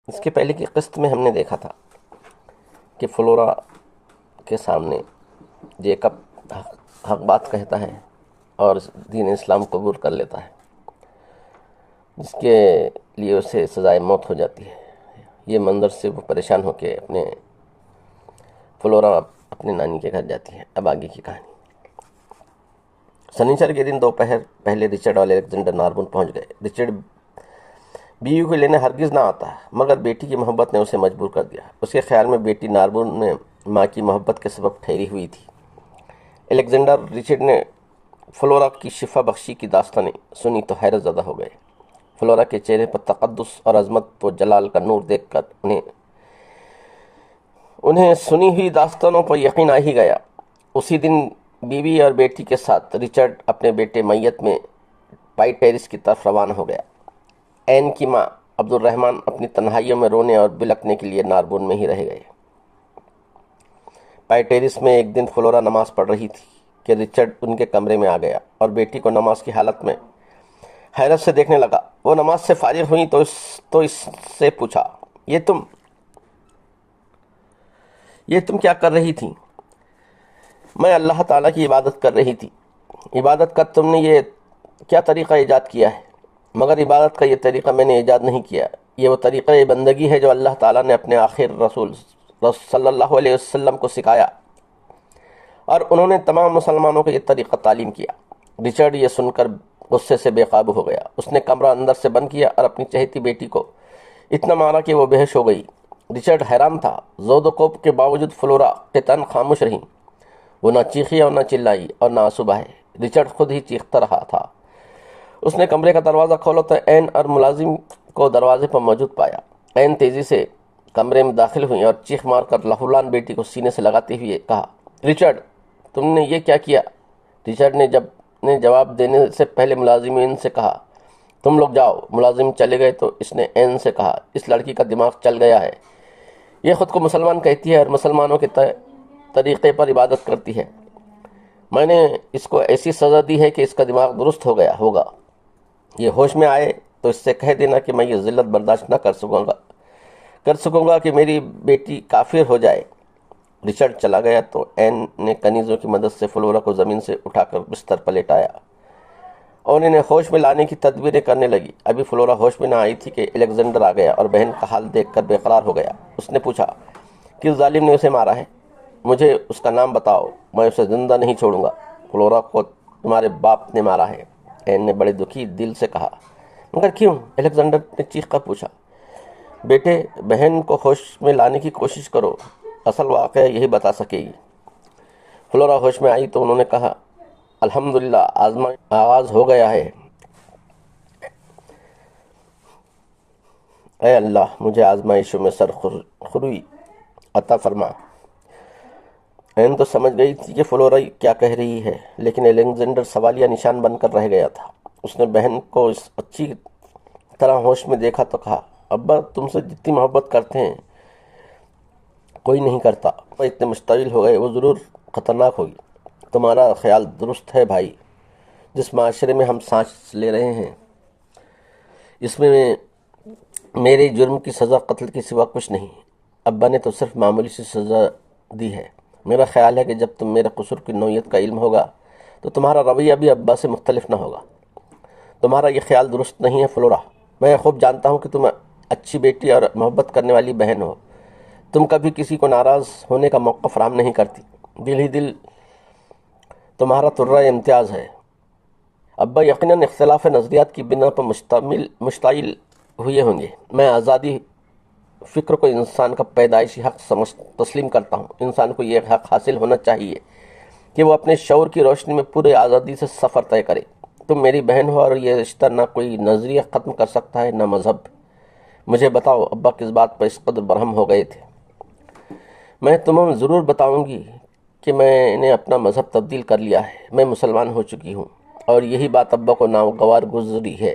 اس کے پہلے کی قسط میں ہم نے دیکھا تھا کہ فلورا کے سامنے جیکب حق بات کہتا ہے اور دین اسلام قبول کر لیتا ہے، جس کے لیے اسے سزائے موت ہو جاتی ہے۔ یہ منظر سے وہ پریشان ہو کے فلورا اپنے نانی کے گھر جاتی ہے۔ اب آگے کی کہانی۔ سنیچر کے دن دوپہر پہلے رچرڈ اور الیگزینڈر ناربون پہنچ گئے۔ رچرڈ بیوی کو لینے ہرگز نہ آتا، مگر بیٹی کی محبت نے اسے مجبور کر دیا۔ اس کے خیال میں بیٹی ناربون میں ماں کی محبت کے سبب ٹھہری ہوئی تھی۔ الیگزینڈر رچرڈ نے فلورا کی شفا بخشی کی داستانیں سنی تو حیرت زدہ ہو گئے۔ فلورا کے چہرے پر تقدس اور عظمت و جلال کا نور دیکھ کر انہیں سنی ہوئی داستانوں پر یقین آ ہی گیا۔ اسی دن بیوی اور بیٹی کے ساتھ رچرڈ اپنے بیٹے میت میں پائی ٹیرس کی طرف روانہ ہو گیا۔ این کی ماں عبد الرحمن اپنی تنہائیوں میں رونے اور بلکنے کے لیے ناربون میں ہی رہ گئے۔ پائی ٹیرس میں ایک دن فلورا نماز پڑھ رہی تھی کہ رچرڈ ان کے کمرے میں آ گیا اور بیٹی کو نماز کی حالت میں حیرت سے دیکھنے لگا۔ وہ نماز سے فارغ ہوئی تو اس سے پوچھا، یہ تم کیا کر رہی تھی؟ میں اللہ تعالیٰ کی عبادت کر رہی تھی۔ عبادت کا تم نے یہ کیا طریقہ ایجاد کیا ہے؟ مگر عبادت کا یہ طریقہ میں نے ایجاد نہیں کیا، یہ وہ طریقہ بندگی ہے جو اللہ تعالیٰ نے اپنے آخر رسول صلی اللہ علیہ وسلم کو سکھایا، اور انہوں نے تمام مسلمانوں کو یہ طریقہ تعلیم کیا۔ رچرڈ یہ سن کر غصے سے بے قابو ہو گیا۔ اس نے کمرہ اندر سے بند کیا اور اپنی چہیتی بیٹی کو اتنا مارا کہ وہ بے ہوش ہو گئی۔ رچرڈ حیران تھا۔ زود و کوب کے باوجود فلورا قطعاً خاموش رہی۔ وہ نہ چیخی اور نہ چلائی اور نہ آنسو بہائے۔ رچرڈ خود ہی چیختا رہا تھا۔ اس نے کمرے کا دروازہ کھولا تو این اور ملازم کو دروازے پر موجود پایا۔ این تیزی سے کمرے میں داخل ہوئی اور چیخ مار کر لہولان بیٹی کو سینے سے لگاتے ہوئے کہا، رچرڈ، تم نے یہ کیا کیا؟ رچرڈ نے جواب دینے سے پہلے ملازمین سے کہا، تم لوگ جاؤ۔ ملازم چلے گئے تو اس نے این سے کہا، اس لڑکی کا دماغ چل گیا ہے۔ یہ خود کو مسلمان کہتی ہے اور مسلمانوں کے طریقے پر عبادت کرتی ہے۔ میں نے اس کو ایسی سزا دی ہے کہ اس کا دماغ درست ہو گیا ہوگا۔ یہ ہوش میں آئے تو اس سے کہہ دینا کہ میں یہ ذلت برداشت نہ کر سکوں گا کہ میری بیٹی کافر ہو جائے۔ رچرڈ چلا گیا تو این نے کنیزوں کی مدد سے فلورا کو زمین سے اٹھا کر بستر پر لٹایا اور انہیں ہوش میں لانے کی تدبیریں کرنے لگی۔ ابھی فلورا ہوش میں نہ آئی تھی کہ الیگزینڈر آ گیا اور بہن کا حال دیکھ کر بے قرار ہو گیا۔ اس نے پوچھا، کس ظالم نے اسے مارا ہے؟ مجھے اس کا نام بتاؤ، میں اسے زندہ نہیں چھوڑوں گا۔ فلورا کو تمہارے باپ نے مارا ہے، این نے بڑے دکھی دل سے کہا۔ مگر کیوں؟ الیگزینڈر نے چیخ کر پوچھا۔ بیٹے، بہن کو ہوش میں لانے کی کوشش کرو، اصل واقعہ یہی بتا سکے گی۔ فلورا ہوش میں آئی تو انہوں نے کہا، الحمدللہ، آغاز ہو گیا ہے۔ اے اللہ، مجھے آزمائشوں میں سرخوری عطا فرما۔ این تو سمجھ گئی تھی کہ فلورا کیا کہہ رہی ہے، لیکن الیگزینڈر سوالیہ نشان بن کر رہ گیا تھا۔ اس نے بہن کو اس اچھی طرح ہوش میں دیکھا تو کہا، ابا تم سے جتنی محبت کرتے ہیں کوئی نہیں کرتا۔ وہ اتنے مشتعل ہو گئے، وہ ضرور خطرناک ہوگی۔ تمہارا خیال درست ہے بھائی۔ جس معاشرے میں ہم سانس لے رہے ہیں، اس میں میرے جرم کی سزا قتل کے سوا کچھ نہیں۔ ابا نے تو صرف معمولی سی سزا دی ہے۔ میرا خیال ہے کہ جب تم میرے قصور کی نوعیت کا علم ہوگا تو تمہارا رویہ بھی ابا سے مختلف نہ ہوگا۔ تمہارا یہ خیال درست نہیں ہے فلورا۔ میں خوب جانتا ہوں کہ تم اچھی بیٹی اور محبت کرنے والی بہن ہو۔ تم کبھی کسی کو ناراض ہونے کا موقع فراہم نہیں کرتی۔ دل ہی دل تمہارا ترہ امتیاز ہے۔ ابا یقیناً اختلاف نظریات کی بنا پر مشتعل ہوئے ہوں گے۔ میں آزادی فکر کو انسان کا پیدائشی حق تسلیم کرتا ہوں۔ انسان کو یہ حق حاصل ہونا چاہیے کہ وہ اپنے شعور کی روشنی میں پورے آزادی سے سفر طے کرے۔ تم میری بہن ہو اور یہ رشتہ نہ کوئی نظریہ ختم کر سکتا ہے نہ مذہب۔ مجھے بتاؤ، ابا کس بات پر اس قدر برہم ہو گئے تھے؟ میں تمہیں ضرور بتاؤں گی کہ میں نے اپنا مذہب تبدیل کر لیا ہے۔ میں مسلمان ہو چکی ہوں اور یہی بات ابا کو ناگوار گزری ہے۔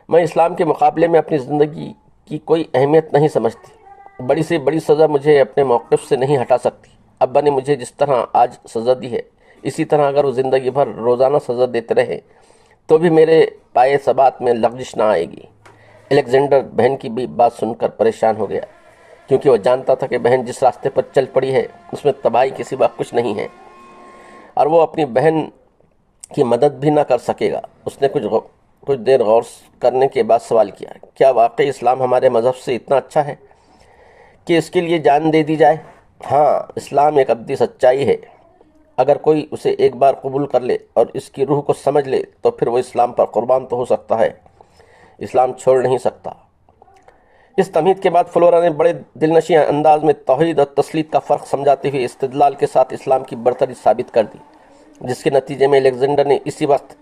میں اسلام کے مقابلے میں اپنی زندگی کی کوئی اہمیت نہیں سمجھتی۔ بڑی سے بڑی سزا مجھے اپنے موقف سے نہیں ہٹا سکتی۔ ابا نے مجھے جس طرح آج سزا دی ہے، اسی طرح اگر وہ زندگی بھر روزانہ سزا دیتے رہے تو بھی میرے پائے ثبات میں لغزش نہ آئے گی۔ الیگزینڈر بہن کی بھی بات سن کر پریشان ہو گیا، کیونکہ وہ جانتا تھا کہ بہن جس راستے پر چل پڑی ہے اس میں تباہی کے سوا کچھ نہیں ہے، اور وہ اپنی بہن کی مدد بھی نہ کر سکے گا۔ اس نے کچھ دیر غور کرنے کے بعد سوال کیا، کیا واقعی اسلام ہمارے مذہب سے اتنا اچھا ہے کہ اس کے لیے جان دے دی جائے؟ ہاں، اسلام ایک ابدی سچائی ہے۔ اگر کوئی اسے ایک بار قبول کر لے اور اس کی روح کو سمجھ لے تو پھر وہ اسلام پر قربان تو ہو سکتا ہے، اسلام چھوڑ نہیں سکتا۔ اس تمہید کے بعد فلورا نے بڑے دلنشیں انداز میں توحید اور تسلیت کا فرق سمجھاتے ہوئے استدلال کے ساتھ اسلام کی برتری ثابت کر دی، جس کے نتیجے میں الیگزینڈر نے اسی وقت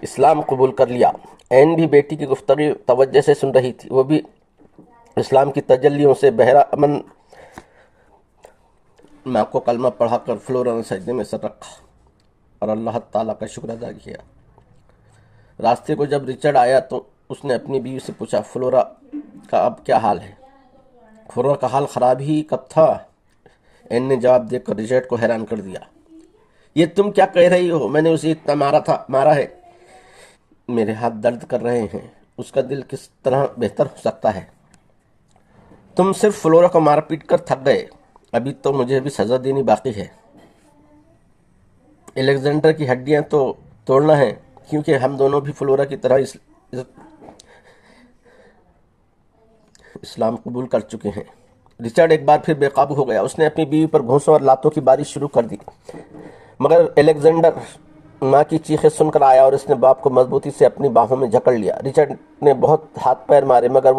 اسلام قبول کر لیا۔ این بھی بیٹی کی گفتگو توجہ سے سن رہی تھی، وہ بھی اسلام کی تجلیوں سے بہرہ امن۔ میں آپ کو کلمہ پڑھا کر فلورا نے سجدے میں سر رکھا اور اللہ تعالیٰ کا شکر ادا کیا۔ راستے کو جب رچرڈ آیا تو اس نے اپنی بیوی سے پوچھا، فلورا کا اب کیا حال ہے؟ فلورا کا حال خراب ہی کب تھا؟ این نے جواب دے کر رچرڈ کو حیران کر دیا۔ یہ تم کیا کہہ رہی ہو؟ میں نے اسے اتنا مارا ہے، میرے ہاتھ درد کر رہے ہیں، اس کا دل کس طرح بہتر ہو سکتا ہے؟ تم صرف فلورا کو مار پیٹ کر تھک گئے، ابھی تو مجھے بھی سزا دینی باقی ہے۔ الیگزینڈر کی ہڈیاں تو توڑنا ہے، کیونکہ ہم دونوں بھی فلورا کی طرح اسلام قبول کر چکے ہیں۔ رچرڈ ایک بار پھر بے قابو ہو گیا، اس نے اپنی بیوی پر گھونسوں اور لاتوں کی بارش شروع کر دی، مگر الیگزینڈر ماں کی چیخیں سن کر آیا اور اس نے باپ کو مضبوطی سے اپنی باہوں میں جکڑ لیا۔ رچرڈ نے بہت ہاتھ پیر مارے، مگر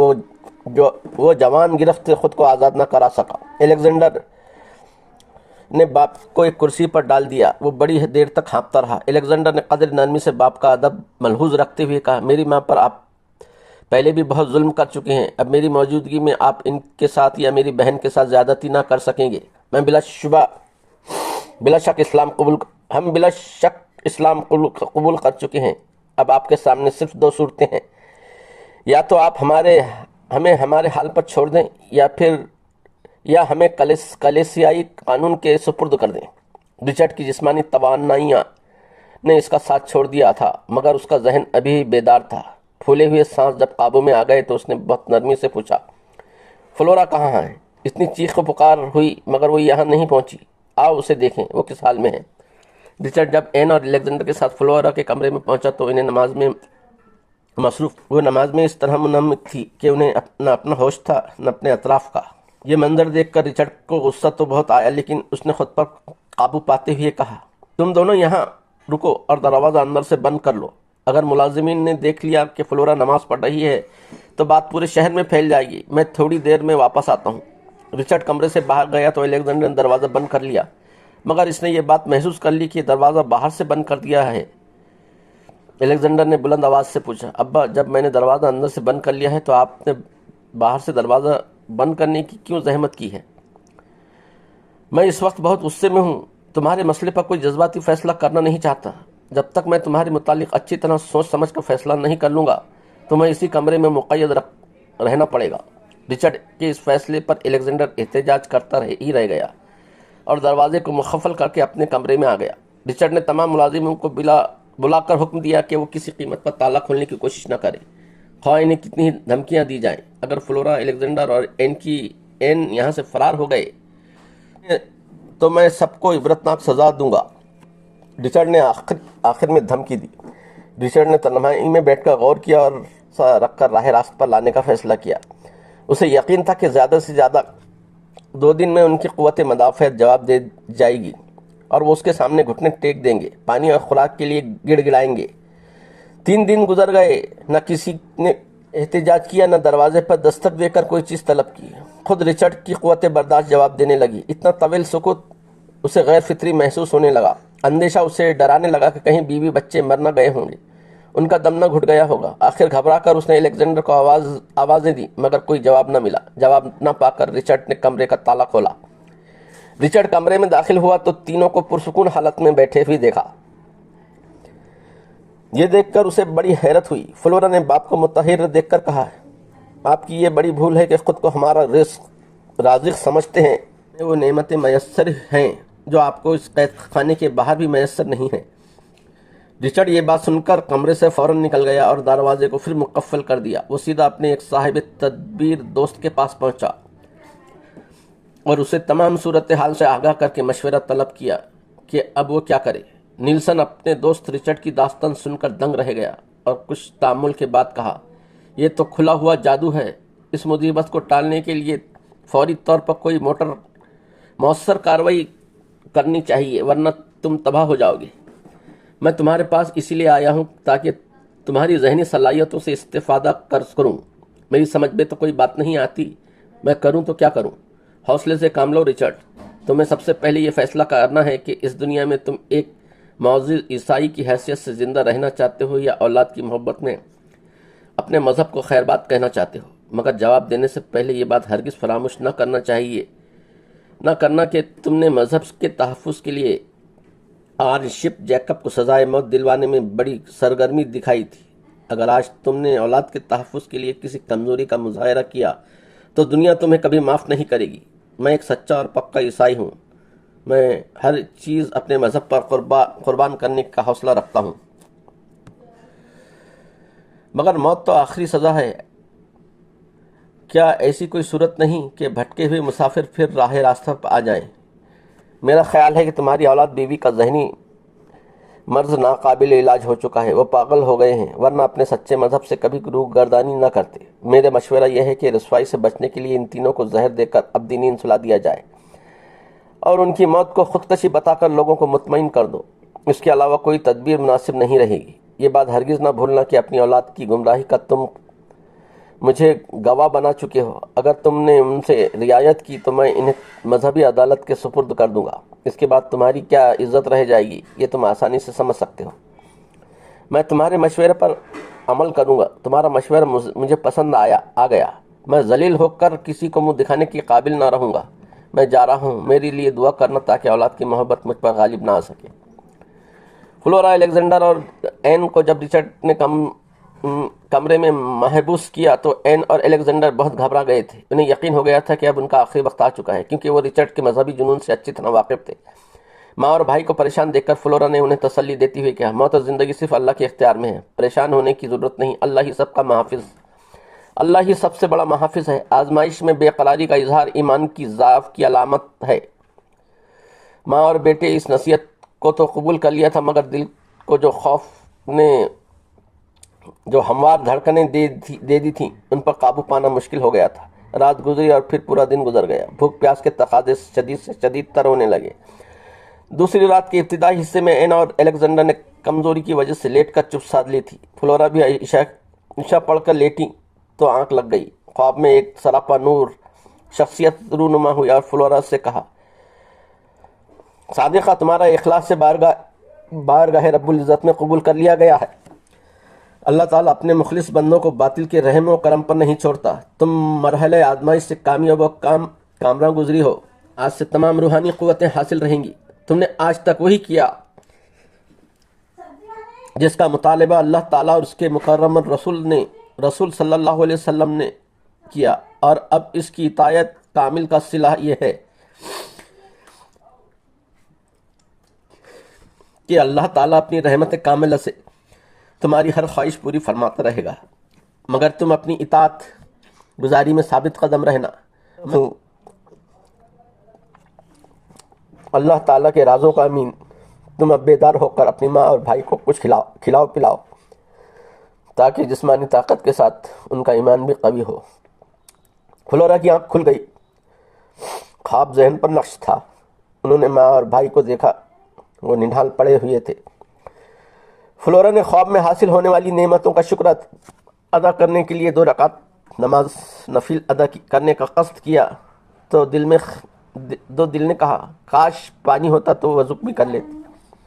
وہ جوان گرفت سے خود کو آزاد نہ کرا سکا۔ الیگزینڈر نے باپ کو ایک کرسی پر ڈال دیا، وہ بڑی دیر تک ہانپتا رہا۔ الیگزینڈر نے قدر نرمی سے باپ کا ادب ملحوظ رکھتے ہوئے کہا، میری ماں پر آپ پہلے بھی بہت ظلم کر چکے ہیں، اب میری موجودگی میں آپ ان کے ساتھ یا میری بہن کے ساتھ زیادتی نہ کر سکیں گے۔ ہم بلا شک اسلام قبول کر چکے ہیں۔ اب آپ کے سامنے صرف دو صورتیں ہیں، یا تو آپ ہمیں ہمارے حال پر چھوڑ دیں یا ہمیں کلیسیائی قانون کے سپرد کر دیں۔ رچرڈ کی جسمانی توانائیاں نے اس کا ساتھ چھوڑ دیا تھا، مگر اس کا ذہن ابھی بیدار تھا۔ پھولے ہوئے سانس جب قابو میں آ گئے تو اس نے بہت نرمی سے پوچھا، فلورا کہاں ہے؟ اتنی چیخ و پکار ہوئی مگر وہ یہاں نہیں پہنچی، آؤ اسے دیکھیں وہ کس حال میں ہے۔ رچرڈ جب این اور الیگزینڈر کے ساتھ فلورا کے کمرے میں پہنچا تو انہیں نماز میں اس طرح منہمک تھی کہ انہیں نہ اپنا ہوش تھا نہ اپنے اطراف کا۔ یہ منظر دیکھ کر رچرڈ کو غصہ تو بہت آیا، لیکن اس نے خود پر قابو پاتے ہوئے کہا، تم دونوں یہاں رکو اور دروازہ اندر سے بند کر لو۔ اگر ملازمین نے دیکھ لیا کہ فلورا نماز پڑھ رہی ہے تو بات پورے شہر میں پھیل جائے گی، میں تھوڑی دیر میں واپس آتا ہوں۔ رچرڈ کمرے سے باہر گیا تو الیگزینڈر نے دروازہ بند کر لیا، مگر اس نے یہ بات محسوس کر لی کہ دروازہ باہر سے بند کر دیا ہے۔ الیگزینڈر نے بلند آواز سے پوچھا، ابا جب میں نے دروازہ اندر سے بند کر لیا ہے تو آپ نے باہر سے دروازہ بند کرنے کی کیوں زحمت کی ہے؟ میں اس وقت بہت غصے میں ہوں، تمہارے مسئلے پر کوئی جذباتی فیصلہ کرنا نہیں چاہتا۔ جب تک میں تمہارے متعلق اچھی طرح سوچ سمجھ کر فیصلہ نہیں کر لوں گا تو میں اسی کمرے میں مقید رہنا پڑے گا۔ رچرڈ کے اس فیصلے پر الیگزینڈر احتجاج کرتا رہ گیا اور دروازے کو مقفل کر کے اپنے کمرے میں آ گیا۔ رچرڈ نے تمام ملازموں کو بلا کر حکم دیا کہ وہ کسی قیمت پر تالا کھولنے کی کوشش نہ کریں، خواہ انہیں کتنی دھمکیاں دی جائیں۔ اگر فلورا، الیگزینڈر اور این یہاں سے فرار ہو گئے تو میں سب کو عبرتناک سزا دوں گا۔ رچرڈ نے آخر میں دھمکی دی۔ رچرڈ نے تنہائی میں بیٹھ کر غور کیا اور رکھ کر راہ راست پر لانے کا فیصلہ کیا۔ اسے یقین تھا کہ زیادہ سے زیادہ 2 دن میں ان کی قوت مدافعت جواب دے جائے گی اور وہ اس کے سامنے گھٹنے ٹیک دیں گے، پانی اور خوراک کے لیے گڑ گڑائیں گے۔ 3 دن گزر گئے، نہ کسی نے احتجاج کیا، نہ دروازے پر دستک دے کر کوئی چیز طلب کی۔ خود رچرڈ کی قوت برداشت جواب دینے لگی۔ اتنا طویل سکوت اسے غیر فطری محسوس ہونے لگا۔ اندیشہ اسے ڈرانے لگا کہ کہیں بیوی بچے مر نہ گئے ہوں گے، ان کا دم نہ گھٹ گیا ہوگا۔ آخر گھبرا کر اس نے الیگزینڈر کو آوازیں دی، مگر کوئی جواب نہ ملا۔ جواب نہ پا کر رچرڈ نے کمرے کا تالا کھولا۔ رچرڈ کمرے میں داخل ہوا تو تینوں کو پرسکون حالت میں بیٹھے ہوئے دیکھا۔ یہ دیکھ کر اسے بڑی حیرت ہوئی۔ فلورا نے باپ کو متحیر دیکھ کر کہا، آپ کی یہ بڑی بھول ہے کہ خود کو ہمارا رازق سمجھتے ہیں۔ وہ نعمتیں میسر ہیں جو آپ کو اس قید خانے کے باہر بھی میسر نہیں ہیں۔ رچرڈ یہ بات سن کر کمرے سے فوراً نکل گیا اور دروازے کو پھر مقفل کر دیا۔ وہ سیدھا اپنے ایک صاحب تدبیر دوست کے پاس پہنچا اور اسے تمام صورتحال سے آگاہ کر کے مشورہ طلب کیا کہ اب وہ کیا کرے۔ نیلسن اپنے دوست رچرڈ کی داستان سن کر دنگ رہ گیا اور کچھ تأمل کے بعد کہا، یہ تو کھلا ہوا جادو ہے۔ اس مصیبت کو ٹالنے کے لیے فوری طور پر کوئی مؤثر کارروائی کرنی چاہیے، ورنہ تم تباہ ہو جاؤ گے۔ میں تمہارے پاس اسی لیے آیا ہوں تاکہ تمہاری ذہنی صلاحیتوں سے استفادہ کروں۔ میری سمجھ میں تو کوئی بات نہیں آتی، میں کروں تو کیا کروں؟ حوصلے سے کام لو رچرڈ۔ تمہیں سب سے پہلے یہ فیصلہ کرنا ہے کہ اس دنیا میں تم ایک معزز عیسائی کی حیثیت سے زندہ رہنا چاہتے ہو یا اولاد کی محبت میں اپنے مذہب کو خیر بات کہنا چاہتے ہو۔ مگر جواب دینے سے پہلے یہ بات ہرگز فراموش نہ کرنا کہ تم نے مذہب کے تحفظ کے لیے آرچبشپ جیکب کو سزائے موت دلوانے میں بڑی سرگرمی دکھائی تھی۔ اگر آج تم نے اولاد کے تحفظ کے لیے کسی کمزوری کا مظاہرہ کیا تو دنیا تمہیں کبھی معاف نہیں کرے گی۔ میں ایک سچا اور پکا عیسائی ہوں، میں ہر چیز اپنے مذہب پر قربان کرنے کا حوصلہ رکھتا ہوں، مگر موت تو آخری سزا ہے۔ کیا ایسی کوئی صورت نہیں کہ بھٹکے ہوئے مسافر پھر راہ راستہ پر آ جائیں؟ میرا خیال ہے کہ تمہاری اولاد بیوی کا ذہنی مرض ناقابل علاج ہو چکا ہے، وہ پاگل ہو گئے ہیں، ورنہ اپنے سچے مذہب سے کبھی روح گردانی نہ کرتے۔ میرے مشورہ یہ ہے کہ رسوائی سے بچنے کے لیے ان تینوں کو زہر دے کر ابدی نیند سلا دیا جائے اور ان کی موت کو خودکشی بتا کر لوگوں کو مطمئن کر دو۔ اس کے علاوہ کوئی تدبیر مناسب نہیں رہے گی۔ یہ بات ہرگز نہ بھولنا کہ اپنی اولاد کی گمراہی کا تم مجھے گواہ بنا چکے ہو۔ اگر تم نے ان سے رعایت کی تو میں انہیں مذہبی عدالت کے سپرد کر دوں گا۔ اس کے بعد تمہاری کیا عزت رہ جائے گی، یہ تم آسانی سے سمجھ سکتے ہو۔ میں تمہارے مشورے پر عمل کروں گا۔ تمہارا مشورہ مجھے پسند آ گیا۔ میں ذلیل ہو کر کسی کو منہ دکھانے کے قابل نہ رہوں گا۔ میں جا رہا ہوں، میرے لیے دعا کرنا تاکہ اولاد کی محبت مجھ پر غالب نہ آ سکے۔ فلورا الیگزینڈر اور این کو جب رچرڈ نے کمرے میں محبوس کیا تو این اور الیگزینڈر بہت گھبرا گئے تھے۔ انہیں یقین ہو گیا تھا کہ اب ان کا آخری وقت آ چکا ہے، کیونکہ وہ رچرڈ کے مذہبی جنون سے اچھی طرح واقف تھے۔ ماں اور بھائی کو پریشان دیکھ کر فلورا نے انہیں تسلی دیتی ہوئی کہا، موت اور زندگی صرف اللہ کے اختیار میں ہے، پریشان ہونے کی ضرورت نہیں، اللہ ہی سب کا محافظ، اللہ ہی سب سے بڑا محافظ ہے۔ آزمائش میں بے قراری کا اظہار ایمان کی ضعف کی علامت ہے۔ ماں اور بیٹے اس نصیحت کو تو قبول کر لیا تھا، مگر دل کو جو خوف نے جو ہموار دھڑکنیں دے دی تھیں ان پر قابو پانا مشکل ہو گیا تھا۔ رات گزری اور پھر پورا دن گزر گیا۔ بھوک پیاس کے تقاضے شدید سے شدید تر ہونے لگے۔ دوسری رات کے ابتدائی حصے میں اینا اور الیگزینڈر نے کمزوری کی وجہ سے لیٹ کر چپ سادھ لی تھی۔ فلورا بھی عشاء پڑھ کر لیٹی تو آنکھ لگ گئی۔ خواب میں ایک سراپا نور شخصیت رونما ہوئی اور فلورا سے کہا، صادقہ، تمہارا اخلاص سے بارگاہ رب العزت میں قبول کر لیا گیا ہے۔ اللہ تعالیٰ اپنے مخلص بندوں کو باطل کے رحم و کرم پر نہیں چھوڑتا۔ تم مرحلہ آزمائش سے کامیاب و کامراں گزری ہو۔ آج سے تمام روحانی قوتیں حاصل رہیں گی۔ تم نے آج تک وہی کیا جس کا مطالبہ اللہ تعالیٰ اور اس کے مکرم رسول صلی اللہ علیہ وسلم نے کیا، اور اب اس کی اطاعت کامل کا صلہ یہ ہے کہ اللہ تعالیٰ اپنی رحمت کاملہ سے تمہاری ہر خواہش پوری فرماتا رہے گا، مگر تم اپنی اطاعت گزاری میں ثابت قدم رہنا۔ اللہ تعالیٰ کے رازوں کا امین۔ تم اب بیدار ہو کر اپنی ماں اور بھائی کو کچھ کھلاؤ پلاؤ تاکہ جسمانی طاقت کے ساتھ ان کا ایمان بھی قوی ہو۔ فلورا کی آنکھ کھل گئی۔ خواب ذہن پر نقش تھا۔ انہوں نے ماں اور بھائی کو دیکھا، وہ نڈھال پڑے ہوئے تھے۔ فلورا نے خواب میں حاصل ہونے والی نعمتوں کا شکر ادا کرنے کے لیے 2 رکعت نماز نفل ادا کرنے کا قصد کیا تو دل نے کہا، کاش پانی ہوتا تو وضو بھی کر لیتی۔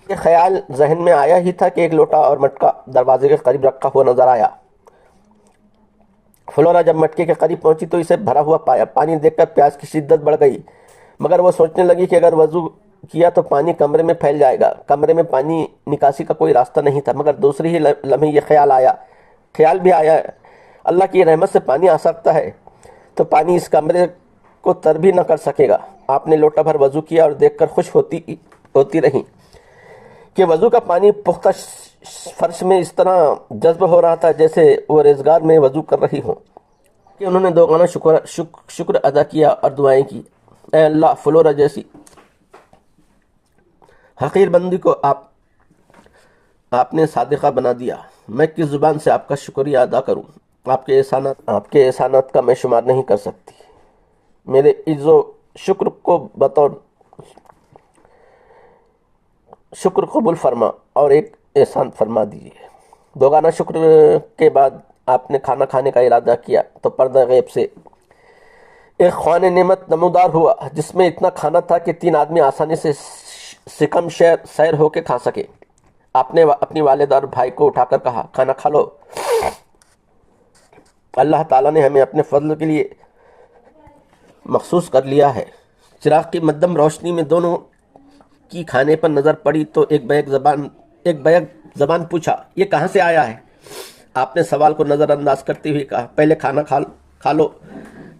یہ خیال ذہن میں آیا ہی تھا کہ ایک لوٹا اور مٹکا دروازے کے قریب رکھا ہوا نظر آیا۔ فلورا جب مٹکے کے قریب پہنچی تو اسے بھرا ہوا پایا۔ پانی دیکھ کر پیاس کی شدت بڑھ گئی، مگر وہ سوچنے لگی کہ اگر وضو کیا تو پانی کمرے میں پھیل جائے گا۔ کمرے میں پانی نکاسی کا کوئی راستہ نہیں تھا، مگر دوسری ہی لمحے یہ خیال بھی آیا، اللہ کی رحمت سے پانی آ سکتا ہے تو پانی اس کمرے کو تر بھی نہ کر سکے گا۔ آپ نے لوٹا بھر وضو کیا اور دیکھ کر خوش ہوتی رہی کہ وضو کا پانی پختہ فرش میں اس طرح جذب ہو رہا تھا جیسے وہ ریزگار میں وضو کر رہی ہوں کہ انہوں نے دوگانا شکر ادا کیا اور دعائیں کی۔ اے اللہ، فلورا جیسی حقیر بندی کو آپ نے صادقہ بنا دیا۔ میں کس زبان سے آپ کا شکریہ ادا کروں؟ آپ کے احسانات کا میں شمار نہیں کر سکتی۔ میرے عز و شکر کو بطور شکر قبول فرما اور ایک احسان فرما دیجیے۔ دوگانا شکر کے بعد آپ نے کھانا کھانے کا ارادہ کیا تو پردہ غیب سے ایک خوان نعمت نمودار ہوا جس میں اتنا کھانا تھا کہ 3 آدمی آسانی سے سکم سیر ہو کے کھا سکے۔ آپ نے اپنی والدہ اور بھائی کو اٹھا کر کہا، کھانا کھا لو۔ اللہ تعالیٰ نے ہمیں اپنے فضل کے لیے مخصوص کر لیا ہے۔ چراغ کی مدھم روشنی میں دونوں کی کھانے پر نظر پڑی تو ایک بیک زبان پوچھا، یہ کہاں سے آیا ہے؟ آپ نے سوال کو نظر انداز کرتے ہوئے کہا، پہلے کھانا کھا لو۔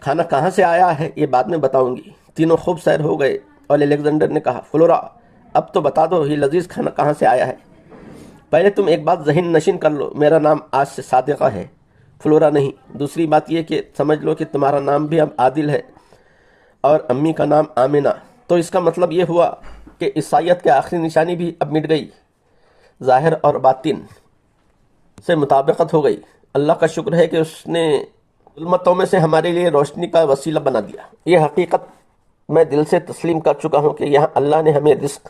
کھانا کہاں سے آیا ہے یہ بعد میں بتاؤں گی۔ تینوں خوب سیر ہو گئے اور الیگزینڈر نے کہا، فلورا اب تو بتا دو یہ لذیذ کھانا کہاں سے آیا ہے؟ پہلے تم ایک بات ذہن نشین کر لو، میرا نام آج سے صادقہ ہے، فلورا نہیں۔ دوسری بات یہ کہ سمجھ لو کہ تمہارا نام بھی اب عادل ہے اور امی کا نام آمنہ۔ تو اس کا مطلب یہ ہوا کہ عیسائیت کی آخری نشانی بھی اب مٹ گئی، ظاہر اور باطن سے مطابقت ہو گئی۔ اللہ کا شکر ہے کہ اس نے ظلمتوں میں سے ہمارے لیے روشنی کا وسیلہ بنا دیا۔ یہ حقیقت میں دل سے تسلیم کر چکا ہوں کہ یہاں اللہ نے ہمیں رزق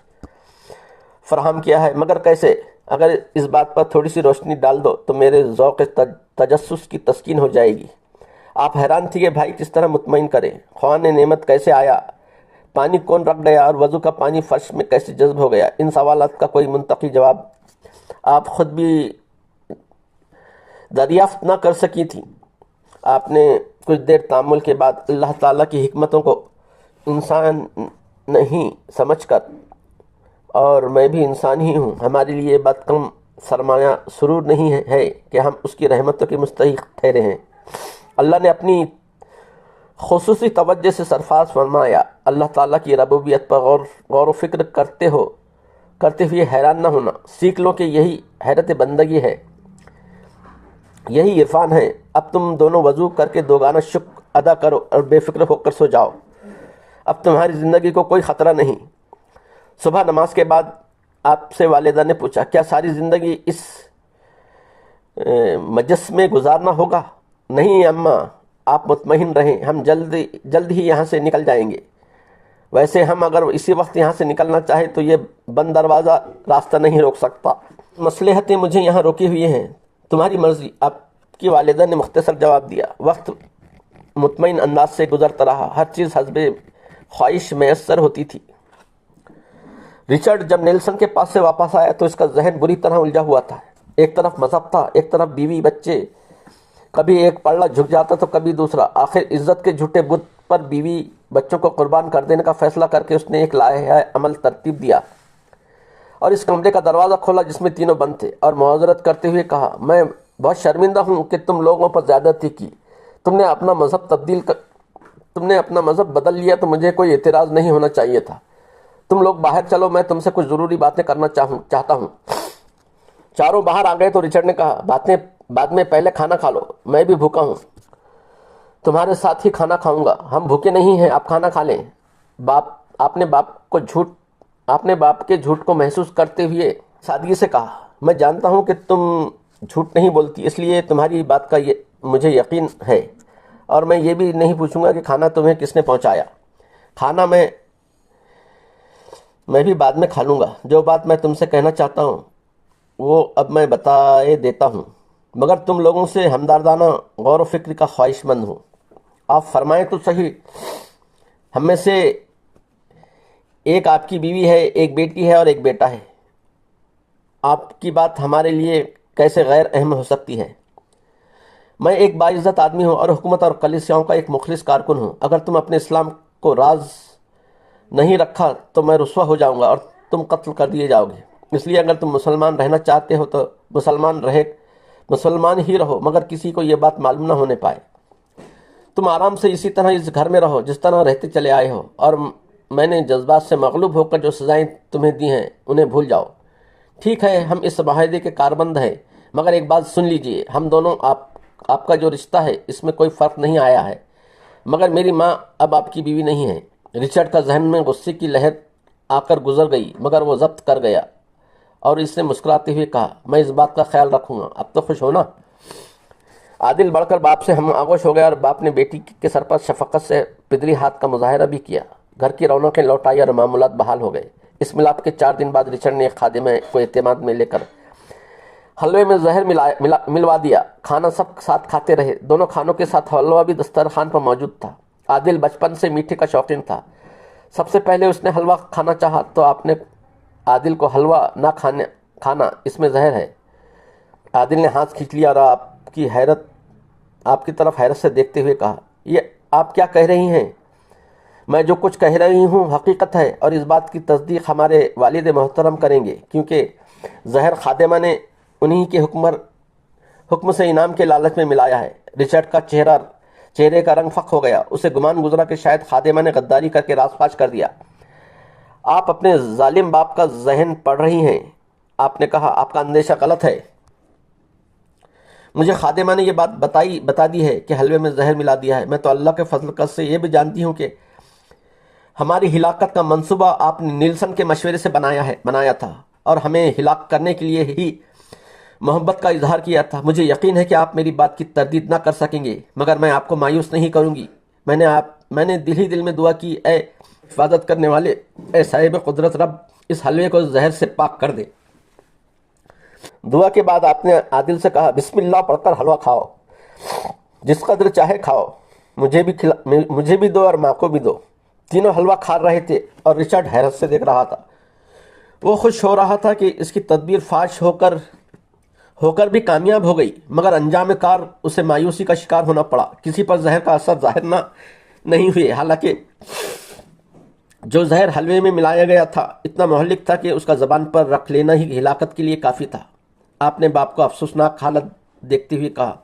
فراہم کیا ہے، مگر کیسے؟ اگر اس بات پر تھوڑی سی روشنی ڈال دو تو میرے ذوق تجسس کی تسکین ہو جائے گی۔ آپ حیران تھی کہ بھائی کس طرح مطمئن کریں، خوان نعمت کیسے آیا، پانی کون رکھ گیا اور وضو کا پانی فرش میں کیسے جذب ہو گیا؟ ان سوالات کا کوئی منطقی جواب آپ خود بھی دریافت نہ کر سکی تھی۔ آپ نے کچھ دیر تأمل کے بعد اللہ تعالیٰ کی حکمتوں کو انسان نہیں سمجھ کر، اور میں بھی انسان ہی ہوں، ہمارے لیے یہ بات کم سرمایہ سرور نہیں ہے کہ ہم اس کی رحمتوں کے مستحق ٹھہرے ہیں۔ اللہ نے اپنی خصوصی توجہ سے سرفراز فرمایا، اللہ تعالیٰ کی ربوبیت پر غور و فکر کرتے ہوئے حیران نہ ہونا، سیکھ لو کہ یہی حیرت بندگی ہے، یہی عرفان ہے۔ اب تم دونوں وضو کر کے دوگانا شکر ادا کرو اور بے فکر ہو کر سو جاؤ، اب تمہاری زندگی کو کوئی خطرہ نہیں۔ صبح نماز کے بعد آپ سے والدہ نے پوچھا، کیا ساری زندگی اس مجلس میں گزارنا ہوگا؟ نہیں اماں، آپ مطمئن رہیں، ہم جلد ہی یہاں سے نکل جائیں گے۔ ویسے ہم اگر اسی وقت یہاں سے نکلنا چاہیں تو یہ بند دروازہ راستہ نہیں روک سکتا، مصلحتیں مجھے یہاں روکی ہوئی ہیں، تمہاری مرضی۔ آپ کی والدہ نے مختصر جواب دیا۔ وقت مطمئن انداز سے گزرتا رہا، ہر چیز حسب خواہش میسر ہوتی تھی۔ رچرڈ جب نیلسن کے پاس سے واپس آیا تو اس کا ذہن بری طرح الجھا ہوا تھا۔ ایک طرف مذہب تھا، ایک طرف بیوی بچے، کبھی ایک پلڑا جھک جاتا تو کبھی دوسرا۔ آخر عزت کے جھوٹے بت پر بیوی بچوں کو قربان کر دینے کا فیصلہ کر کے اس نے ایک لائحہ عمل ترتیب دیا اور اس کمرے کا دروازہ کھولا جس میں تینوں بند تھے، اور معذرت کرتے ہوئے کہا، میں بہت شرمندہ ہوں کہ تم لوگوں پر زیادتی کی، تم نے اپنا مذہب بدل لیا تو مجھے کوئی اعتراض نہیں ہونا چاہیے تھا۔ تم لوگ باہر چلو، میں تم سے کچھ ضروری باتیں کرنا چاہتا ہوں۔ چاروں باہر آ گئے تو رچرڈ نے کہا، بعد میں پہلے کھانا کھا لو، میں بھی بھوکا ہوں، تمہارے ساتھ ہی کھانا کھاؤں گا۔ ہم بھوکے نہیں ہیں، آپ کھانا کھا لیں۔ آپ نے باپ کے جھوٹ کو محسوس کرتے ہوئے سادگی سے کہا، میں جانتا ہوں کہ تم جھوٹ نہیں بولتی، اس لیے تمہاری بات کا مجھے یقین ہے، اور میں یہ بھی نہیں پوچھوں گا کہ کھانا تمہیں کس نے پہنچایا۔ کھانا میں بھی بعد میں کھا لوں گا۔ جو بات میں تم سے کہنا چاہتا ہوں وہ اب میں بتائے دیتا ہوں، مگر تم لوگوں سے ہمدردانہ غور و فکر کا خواہش مند ہوں۔ آپ فرمائیں تو صحیح، ہم میں سے ایک آپ کی بیوی ہے، ایک بیٹی ہے اور ایک بیٹا ہے، آپ کی بات ہمارے لیے کیسے غیر اہم ہو سکتی ہے؟ میں ایک باعزت آدمی ہوں اور حکومت اور کلیسیاؤں کا ایک مخلص کارکن ہوں۔ اگر تم اپنے اسلام کو راز نہیں رکھا تو میں رسوا ہو جاؤں گا اور تم قتل کر دیے جاؤ گے۔ اس لیے اگر تم مسلمان رہنا چاہتے ہو تو مسلمان ہی رہو، مگر کسی کو یہ بات معلوم نہ ہونے پائے۔ تم آرام سے اسی طرح اس گھر میں رہو جس طرح رہتے چلے آئے ہو، اور میں نے جذبات سے مغلوب ہو کر جو سزائیں تمہیں دی ہیں انہیں بھول جاؤ۔ ٹھیک ہے، ہم اس معاہدے کے کاربند ہیں، مگر ایک بات سن لیجئے، ہم دونوں آپ کا جو رشتہ ہے اس میں کوئی فرق نہیں آیا ہے، مگر میری ماں اب آپ کی بیوی نہیں ہے۔ رچرڈ کا ذہن میں غصے کی لہر آ کر گزر گئی، مگر وہ ضبط کر گیا اور اس نے مسکراتے ہوئے کہا، میں اس بات کا خیال رکھوں گا، اب تو خوش ہونا۔ عادل بڑھ کر باپ سے ہم آغوش ہو گیا اور باپ نے بیٹی کے سر پر شفقت سے پدری ہاتھ کا مظاہرہ بھی کیا۔ گھر کی رونقیں لوٹ آئی اور معمولات بحال ہو گئے۔ اس ملاپ کے 4 دن بعد رچرڈ نے ایک خادمہ کو اعتماد میں لے کر حلوے میں زہر ملوا دیا۔ کھانا سب ساتھ کھاتے رہے، دونوں کھانوں کے ساتھ حلوہ بھی دسترخوان پر موجود تھا۔ عادل بچپن سے میٹھے کا شوقین تھا۔ سب سے پہلے اس نے حلوہ کھانا چاہا تو آپ نے عادل کو حلوہ نہ کھانا، اس میں زہر ہے۔ عادل نے ہاتھ کھینچ لیا اور آپ کی طرف حیرت سے دیکھتے ہوئے کہا، یہ آپ کیا کہہ رہی ہیں؟ میں جو کچھ کہہ رہی ہوں حقیقت ہے، اور اس بات کی تصدیق ہمارے والد محترم کریں گے، کیونکہ زہر خادمہ نے انہی کے حکم سے انعام کے لالچ میں ملایا ہے۔ رچرڈ کا چہرے کا رنگ فق ہو گیا۔ اسے گمان گزرا کہ شاید خادمہ نے غداری کر کے راز فاش کر دیا۔ آپ اپنے ظالم باپ کا ذہن پڑھ رہی ہیں، آپ نے کہا، آپ کا اندیشہ غلط ہے۔ مجھے خادمہ نے یہ بات بتا دی ہے کہ حلوے میں زہر ملا دیا ہے۔ میں تو اللہ کے فضل سے یہ بھی جانتی ہوں کہ ہماری ہلاکت کا منصوبہ آپ نے نیلسن کے مشورے سے بنایا تھا اور ہمیں ہلاک کرنے کے لیے ہی محبت کا اظہار کیا تھا۔ مجھے یقین ہے کہ آپ میری بات کی تردید نہ کر سکیں گے، مگر میں آپ کو مایوس نہیں کروں گی۔ میں نے دل میں دعا کی، اے حفاظت کرنے والے، اے صاحب قدرت رب، اس حلوے کو زہر سے پاک کر دے۔ دعا کے بعد آپ نے عادل سے کہا، بسم اللہ پڑھ کر حلوہ کھاؤ، جس قدر چاہے کھاؤ، مجھے بھی دو اور ماں کو بھی دو۔ تینوں حلوہ کھا رہے تھے اور رچرڈ حیرت سے دیکھ رہا تھا۔ وہ خوش ہو رہا تھا کہ اس کی تدبیر فاش ہو کر بھی کامیاب ہو گئی، مگر انجام کار اسے مایوسی کا شکار ہونا پڑا۔ کسی پر زہر کا اثر ظاہر نہیں ہوئے، حالانکہ جو زہر حلوے میں ملایا گیا تھا اتنا مہلک تھا کہ اس کا زبان پر رکھ لینا ہی ہلاکت کے لیے کافی تھا۔ آپ نے باپ کو افسوسناک حالت دیکھتے ہوئے کہا،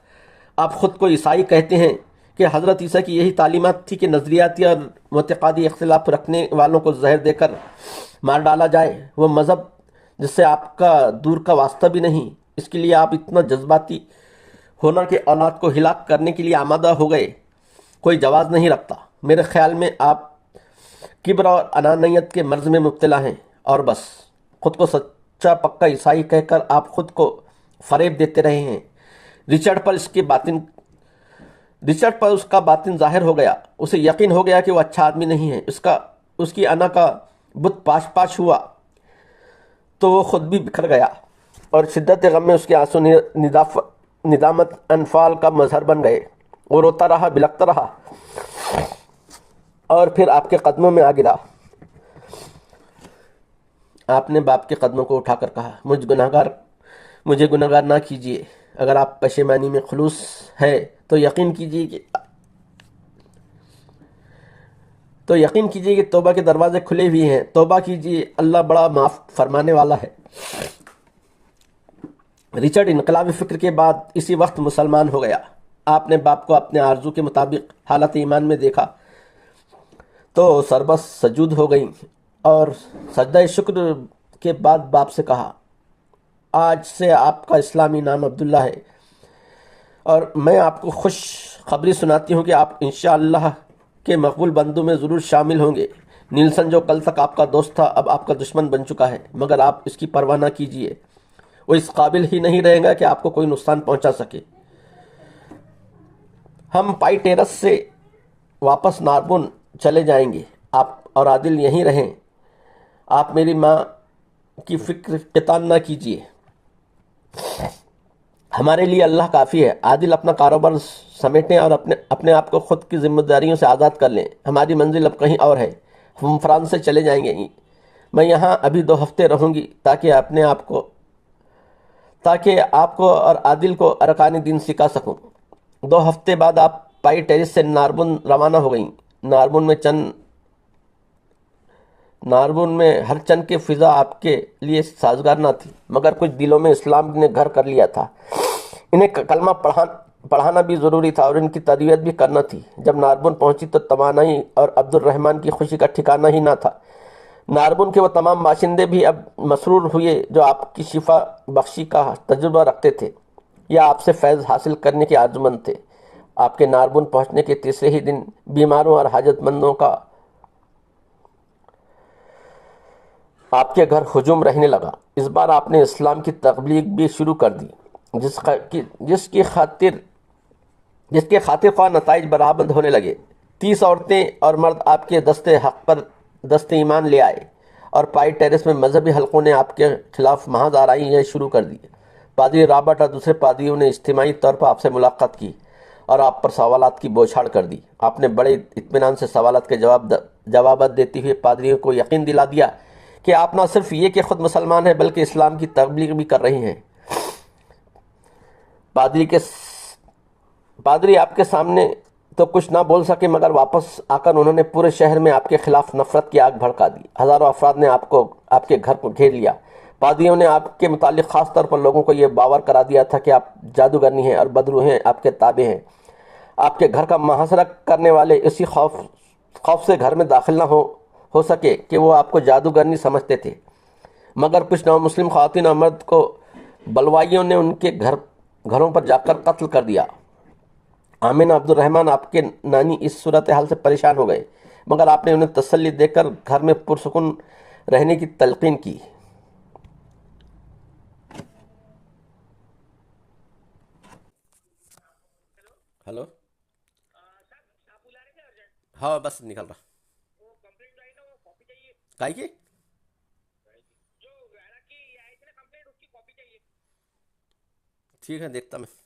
آپ خود کو عیسائی کہتے ہیں کہ حضرت عیسیٰ کی یہی تعلیمات تھی کہ نظریاتی اور معتقادی اختلاف رکھنے والوں کو زہر دے کر مار ڈالا جائے؟ وہ مذہب جس سے آپ کا دور کا واسطہ بھی نہیں، اس کے لیے آپ اتنا جذباتی ہونا کہ اولاد کو ہلاک کرنے کے لیے آمادہ ہو گئے، کوئی جواز نہیں رکھتا۔ میرے خیال میں آپ کبر اور انانیت کے مرض میں مبتلا ہیں، اور بس خود کو سچا پکا عیسائی کہہ کر آپ خود کو فریب دیتے رہے ہیں۔ رچرڈ پر اس کا باطن ظاہر ہو گیا۔ اسے یقین ہو گیا کہ وہ اچھا آدمی نہیں ہے۔ اس کی انا کا بت پاش ہوا تو وہ خود بھی بکھر گیا، اور شدت غم میں اس کے آنسو ندامت انفعال کا مظہر بن گئے۔ وہ روتا رہا، بلکتا رہا، اور پھر آپ کے قدموں میں آ گرا۔ آپ نے باپ کے قدموں کو اٹھا کر کہا، مجھے گناہگار نہ کیجیے۔ اگر آپ پشیمانی میں خلوص ہے تو یقین کیجیے کہ توبہ کے دروازے کھلے ہوئے ہیں۔ توبہ کیجیے، اللہ بڑا معاف فرمانے والا ہے۔ رچرڈ انقلابی فکر کے بعد اسی وقت مسلمان ہو گیا۔ آپ نے باپ کو اپنے آرزو کے مطابق حالت ایمان میں دیکھا تو سربس سجود ہو گئیں، اور سجدہ شکر کے بعد باپ سے کہا، آج سے آپ کا اسلامی نام عبداللہ ہے، اور میں آپ کو خوش خبری سناتی ہوں کہ آپ انشاءاللہ کے مقبول بندوں میں ضرور شامل ہوں گے۔ نیلسن جو کل تک آپ کا دوست تھا اب آپ کا دشمن بن چکا ہے، مگر آپ اس کی پرواہ نہ کیجیے، وہ اس قابل ہی نہیں رہے گا کہ آپ کو کوئی نقصان پہنچا سکے۔ ہم پائی ٹیرس سے واپس ناربون چلے جائیں گے، آپ اور عادل یہیں رہیں۔ آپ میری ماں کی فکر قطان نہ کیجیے، ہمارے لیے اللہ کافی ہے۔ عادل اپنا کاروبار سمیٹیں اور اپنے آپ کو خود کی ذمہ داریوں سے آزاد کر لیں۔ ہماری منزل اب کہیں اور ہے، ہم فرانس سے چلے جائیں گے۔ میں یہاں ابھی 2 ہفتے رہوں گی تاکہ آپ کو اور عادل کو ارکان دین سکھا سکوں۔ 2 ہفتے بعد آپ پائی ٹیرس سے ناربون روانہ ہو گئیں۔ ناربون میں ہر چند کی فضا آپ کے لیے سازگار نہ تھی، مگر کچھ دلوں میں اسلام نے گھر کر لیا تھا۔ انہیں کلمہ پڑھانا بھی ضروری تھا اور ان کی تربیت بھی کرنا تھی۔ جب ناربون پہنچی تو توانائی اور عبد الرحمن کی خوشی کا ٹھکانہ ہی نہ تھا۔ ناربن کے وہ تمام باشندے بھی اب مسرور ہوئے جو آپ کی شفا بخشی کا تجربہ رکھتے تھے یا آپ سے فیض حاصل کرنے کے آرزومند تھے۔ آپ کے ناربن پہنچنے کے تیسرے ہی دن بیماروں اور حاجت مندوں کا آپ کے گھر ہجوم رہنے لگا۔ اس بار آپ نے اسلام کی تبلیغ بھی شروع کر دی، جس کے خاطر خواہ نتائج برآمد ہونے لگے۔ 30 عورتیں اور مرد آپ کے دست حق پر دست ایمان لے آئے اور پائی ٹیرس میں مذہبی حلقوں نے آپ کے خلاف محاذ آرائیاں شروع کر دی۔ پادری رابرٹ اور دوسرے پادریوں نے اجتماعی طور پر آپ سے ملاقات کی اور آپ پر سوالات کی بوچھاڑ کر دی۔ آپ نے بڑے اطمینان سے سوالات کے جوابات دیتے ہوئے پادریوں کو یقین دلا دیا کہ آپ نہ صرف یہ کہ خود مسلمان ہیں بلکہ اسلام کی تبلیغ بھی کر رہے ہیں۔ پادری آپ کے سامنے تو کچھ نہ بول سکے، مگر واپس آ کر انہوں نے پورے شہر میں آپ کے خلاف نفرت کی آگ بھڑکا دی۔ ہزاروں افراد نے آپ کے گھر کو گھیر لیا۔ پادریوں نے آپ کے متعلق خاص طور پر لوگوں کو یہ باور کرا دیا تھا کہ آپ جادوگرنی ہیں اور بدروح آپ کے تابع ہیں۔ آپ کے گھر کا محاصرہ کرنے والے اسی خوف سے گھر میں داخل نہ ہو سکے کہ وہ آپ کو جادوگرنی سمجھتے تھے، مگر کچھ نو مسلم خواتین اور مرد کو بلوائیوں نے ان کے گھروں پر جا کر قتل کر دیا۔ آمینہ عبد الرحمن آپ کے نانی اس صورتحال سے پریشان ہو گئے، مگر آپ نے انہیں تسلی دے کر گھر میں پرسکون رہنے کی تلقین کی۔ ہلو، ہاں بس نکل رہا کائی کی ٹھیک ہے، دیکھتا میں۔